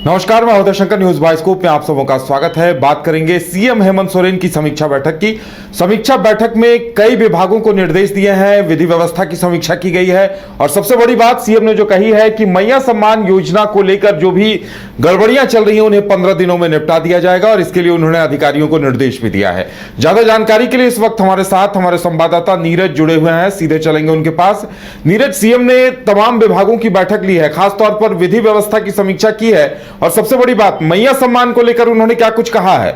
नमस्कार, मैं Uday Shankar, news bioscope में आप सबों का स्वागत है। बात करेंगे सीएम हेमंत सोरेन की समीक्षा बैठक की। समीक्षा बैठक में कई विभागों को निर्देश दिए हैं, विधि व्यवस्था की समीक्षा की गई है और सबसे बड़ी बात सीएम ने जो कही है कि मैया सम्मान योजना को लेकर जो भी गड़बड़ियां चल रही हैं उन्हें 15 दिनों में निपटा दिया जाएगा और इसके लिए उन्होंने अधिकारियों को निर्देश भी दिया है। ज्यादा जानकारी के लिए इस वक्त हमारे साथ हमारे संवाददाता नीरज जुड़े हुए हैं, सीधे चलेंगे उनके पास। नीरज, सीएम ने तमाम विभागों की बैठक ली है, खासतौर पर विधि व्यवस्था की समीक्षा की है और सबसे बड़ी बात मैया सम्मान को लेकर उन्होंने क्या कुछ कहा है?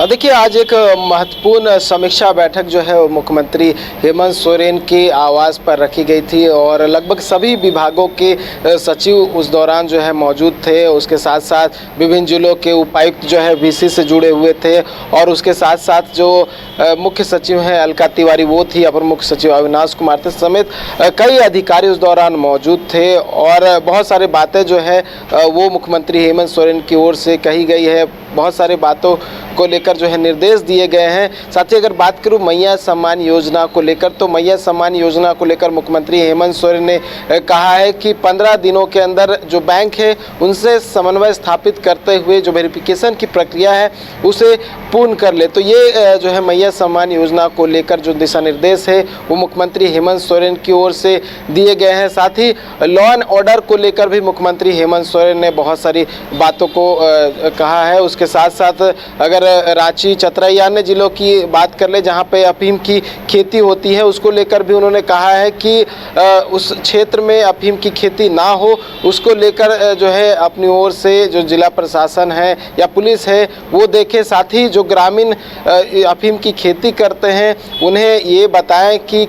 देखिए, आज एक महत्वपूर्ण समीक्षा बैठक जो है वो मुख्यमंत्री हेमंत सोरेन के आवास पर रखी गई थी और लगभग सभी विभागों के सचिव उस दौरान जो है मौजूद थे। उसके साथ साथ विभिन्न जिलों के उपायुक्त जो है वीसी से जुड़े हुए थे और उसके साथ साथ जो मुख्य सचिव हैं अलका तिवारी वो थी, अपर मुख्य सचिव अविनाश कुमार थे समेत कई अधिकारी उस दौरान मौजूद थे और बहुत सारी बातें जो है वो मुख्यमंत्री हेमंत सोरेन की ओर से कही गई है। बहुत सारी बातों को लेकर जो है निर्देश दिए गए हैं। साथ ही अगर बात करूं मैया सम्मान योजना को लेकर, तो मैया सम्मान योजना को लेकर मुख्यमंत्री हेमंत सोरेन ने कहा है कि 15 दिनों के अंदर जो बैंक है उनसे समन्वय स्थापित करते हुए जो वेरिफिकेशन की प्रक्रिया है उसे पूर्ण कर ले। तो ये जो है मैया सम्मान योजना को लेकर जो दिशा निर्देश है वो मुख्यमंत्री हेमंत सोरेन की ओर से दिए गए हैं। साथ ही लॉ एंड ऑर्डर को लेकर भी मुख्यमंत्री हेमंत सोरेन ने बहुत सारी बातों को कहा है। उसके साथ साथ अगर रांची, चतरा या अन्य जिलों की बात कर ले जहां पे अफीम की खेती होती है उसको लेकर भी उन्होंने कहा है कि उस क्षेत्र में अफीम की खेती ना हो, उसको लेकर जो है अपनी ओर से जो जिला प्रशासन है या पुलिस है वो देखे। साथ ही जो ग्रामीण अफीम की खेती करते हैं उन्हें ये बताएं कि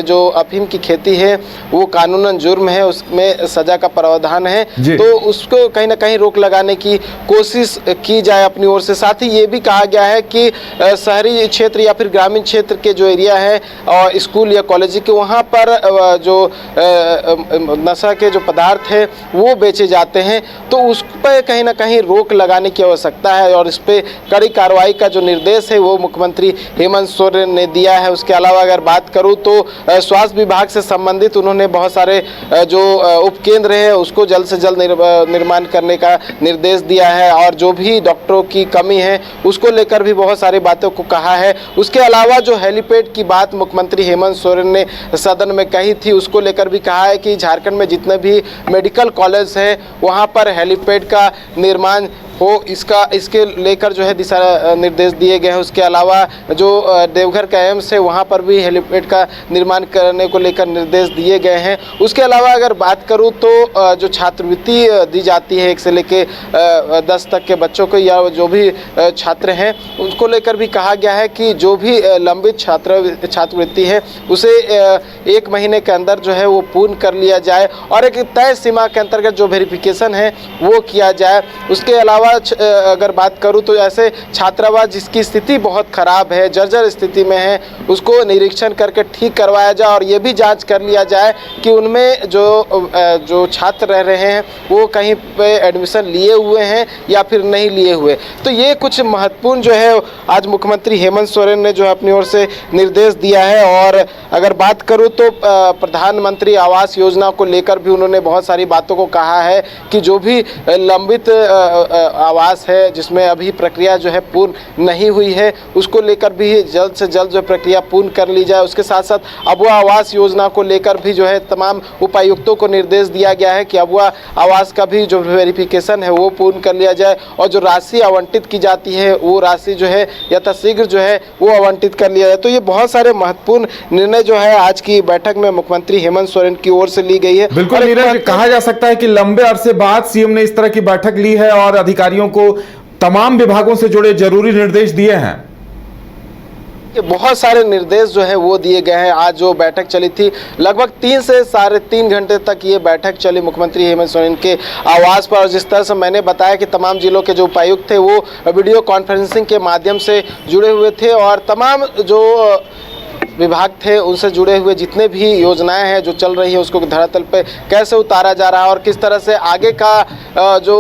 जो अफीम की खेती है वो कानूनन जुर्म है, उसमें सजा का प्रावधान है, तो उसको कहीं ना कहीं रोक लगाने की कोशिश की जाए अपनी ओर से। साथ ही ये भी कहा गया है कि शहरी क्षेत्र या फिर ग्रामीण क्षेत्र के जो एरिया है और स्कूल या कॉलेज के वहाँ पर जो नशा के जो पदार्थ है वो बेचे जाते हैं, तो उस पर कहीं ना कहीं रोक लगाने की आवश्यकता है और इस पर कड़ी कार्रवाई का जो निर्देश है वो मुख्यमंत्री हेमंत सोरेन ने दिया है। उसके अलावा अगर बात करूँ तो स्वास्थ्य विभाग से संबंधित उन्होंने बहुत सारे जो उपकेंद्र है उसको जल्द से जल्द निर्माण करने का निर्देश दिया है और जो भी डॉक्टरों की कमी है उसको लेकर भी बहुत सारी बातों को कहा है। उसके अलावा जो हेलीपैड की बात मुख्यमंत्री हेमंत सोरेन ने सदन में कही थी उसको लेकर भी कहा है कि झारखंड में जितने भी मेडिकल कॉलेज है वहां पर हेलीपैड का निर्माण हो, इसके लेकर जो है दिशा निर्देश दिए गए हैं। उसके अलावा जो देवघर का एम्स है वहाँ पर भी हेलीपैड का निर्माण करने को लेकर निर्देश दिए गए हैं। उसके अलावा अगर बात करूँ तो जो छात्रवृत्ति दी जाती है 1 से लेकर 10 तक के बच्चों को या जो भी छात्र हैं उनको लेकर भी कहा गया है कि जो भी लंबित छात्रवृत्ति है उसे 1 महीने के अंदर जो है वो पूर्ण कर लिया जाए और एक तय सीमा के अंतर्गत जो वेरिफिकेशन है वो किया जाए। उसके अलावा अगर बात करूं तो ऐसे छात्रावास जिसकी स्थिति बहुत खराब है, जर्जर स्थिति में है, उसको निरीक्षण करके ठीक करवाया जाए और ये भी जांच कर लिया जाए कि उनमें जो छात्र रह रहे हैं वो कहीं पे एडमिशन लिए हुए हैं या फिर नहीं लिए हुए। तो ये कुछ महत्वपूर्ण जो है आज मुख्यमंत्री हेमंत सोरेन ने जो है अपनी ओर से निर्देश दिया है। और अगर बात करूँ तो प्रधानमंत्री आवास योजना को लेकर भी उन्होंने बहुत सारी बातों को कहा है कि जो भी लंबित आवास है जिसमें अभी प्रक्रिया जो है पूर्ण नहीं हुई है उसको लेकर भी जल्द से जल्द जो प्रक्रिया पूर्ण कर ली जाए। उसके साथ साथ अबुआ आवास योजना को लेकर भी जो है तमाम उपायुक्तों को निर्देश दिया गया है कि अबुआ आवास का भी जो वेरिफिकेशन है वो पूर्ण कर लिया जाए और जो राशि आवंटित की जाती है वो राशि जो है यथाशीघ्र जो है वो आवंटित कर लिया जाए। तो ये बहुत सारे महत्वपूर्ण निर्णय जो है आज की बैठक में मुख्यमंत्री हेमंत सोरेन की ओर से ली गई है। बिल्कुल नीरज, कहा जा सकता है कि लंबे अरसे बाद सीएम ने इस तरह की बैठक ली है और अधिकारियों को तमाम विभागों से जुड़े जरूरी निर्देश दिए हैं। बहुत सारे निर्देश जो है वो दिए गए हैं। आज जो बैठक चली थी लगभग 3 से साढ़े 3 घंटे तक ये बैठक चली मुख्यमंत्री हेमंत सोरेन के आवास पर और जिस तरह से मैंने बताया कि तमाम जिलों के जो उपायुक्त थे वो वीडियो कॉन्फ्रेंसिंग के माध्यम से जुड़े हुए थे और तमाम जो विभाग थे उनसे जुड़े हुए जितने भी योजनाएं हैं जो चल रही है उसको धरातल पे कैसे उतारा जा रहा है और किस तरह से आगे का जो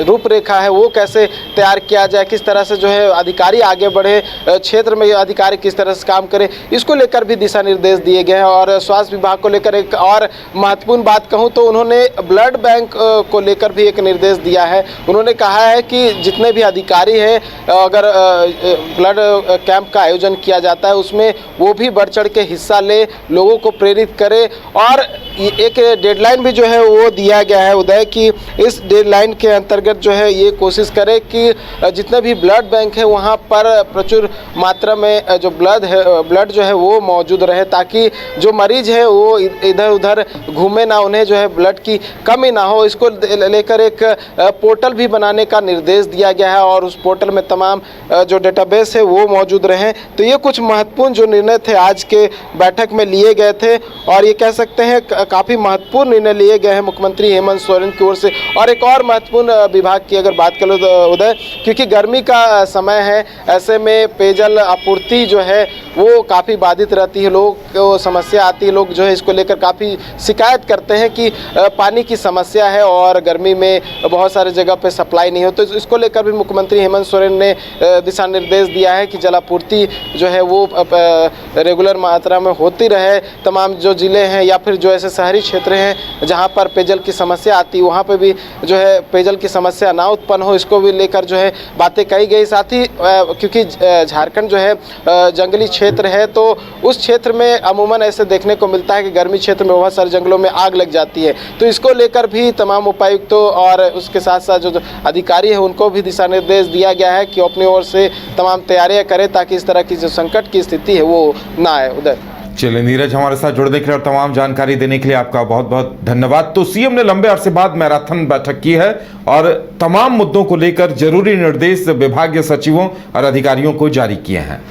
रूपरेखा है वो कैसे तैयार किया जाए, किस तरह से जो है अधिकारी आगे बढ़े, क्षेत्र में अधिकारी किस तरह से काम करें, इसको लेकर भी दिशा निर्देश दिए गए हैं। और स्वास्थ्य विभाग को लेकर एक और महत्वपूर्ण बात कहूँ तो उन्होंने ब्लड बैंक को लेकर भी एक निर्देश दिया है। उन्होंने कहा है कि जितने भी अधिकारी हैं अगर ब्लड कैंप का आयोजन किया जाता है उसमें वो भी बढ़ चढ़ के हिस्सा ले, लोगों को प्रेरित करे। और एक डेडलाइन भी जो है वो दिया गया है उदय कि इस डेडलाइन के अंतर्गत जो है ये कोशिश करे कि जितने भी ब्लड बैंक है वहाँ पर प्रचुर मात्रा में जो ब्लड जो है वो मौजूद रहे, ताकि जो मरीज है वो इधर उधर घूमे ना, उन्हें जो है ब्लड की कमी ना हो। इसको लेकर एक पोर्टल भी बनाने का निर्देश दिया गया है और उस पोर्टल में तमाम जो डेटाबेस है वो मौजूद रहें। तो ये कुछ महत्वपूर्ण जो निर्णय थे आज के बैठक में लिए गए थे और ये कह सकते हैं काफ़ी महत्वपूर्ण निर्णय लिए गए हैं मुख्यमंत्री हेमंत सोरेन की ओर से। और एक और महत्वपूर्ण विभाग की अगर बात करो तो उदय, क्योंकि गर्मी का समय है, ऐसे में पेयजल आपूर्ति जो है वो काफ़ी बाधित रहती है, लोगों को समस्या आती है, लोग जो है इसको लेकर काफ़ी शिकायत करते हैं कि पानी की समस्या है और गर्मी में बहुत सारे जगह पे सप्लाई नहीं हो। तो इसको लेकर भी मुख्यमंत्री हेमंत सोरेन ने दिशा निर्देश दिया है कि जलापूर्ति जो है वो रेगुलर मात्रा में होती रहे। तमाम जो ज़िले हैं या फिर जो ऐसे शहरी क्षेत्र हैं जहाँ पर पेयजल की समस्या आती है वहाँ पे भी जो है पेयजल की समस्या ना उत्पन्न हो, इसको भी लेकर जो है बातें कही गई। साथ ही क्योंकि झारखंड जो है जंगली क्षेत्र है तो उस क्षेत्र में अमूमन ऐसे देखने को मिलता है कि गर्मी क्षेत्र में बहुत सारे जंगलों में आग लग जाती है। तो इसको लेकर भी तमाम उपायुक्तों और उसके साथ साथ जो अधिकारी है उनको भी दिशा निर्देश दिया गया है कि अपनी ओर से तमाम तैयारियां करें ताकि इस तरह की जो संकट की स्थिति है वो ना आए। उदय, चलिए नीरज, हमारे साथ जुड़ने के लिए और तमाम जानकारी देने के लिए आपका बहुत बहुत धन्यवाद। तो सीएम ने लंबे अरसे बाद मैराथन बैठक की है और तमाम मुद्दों को लेकर जरूरी निर्देश विभागीय सचिवों और अधिकारियों को जारी किए हैं।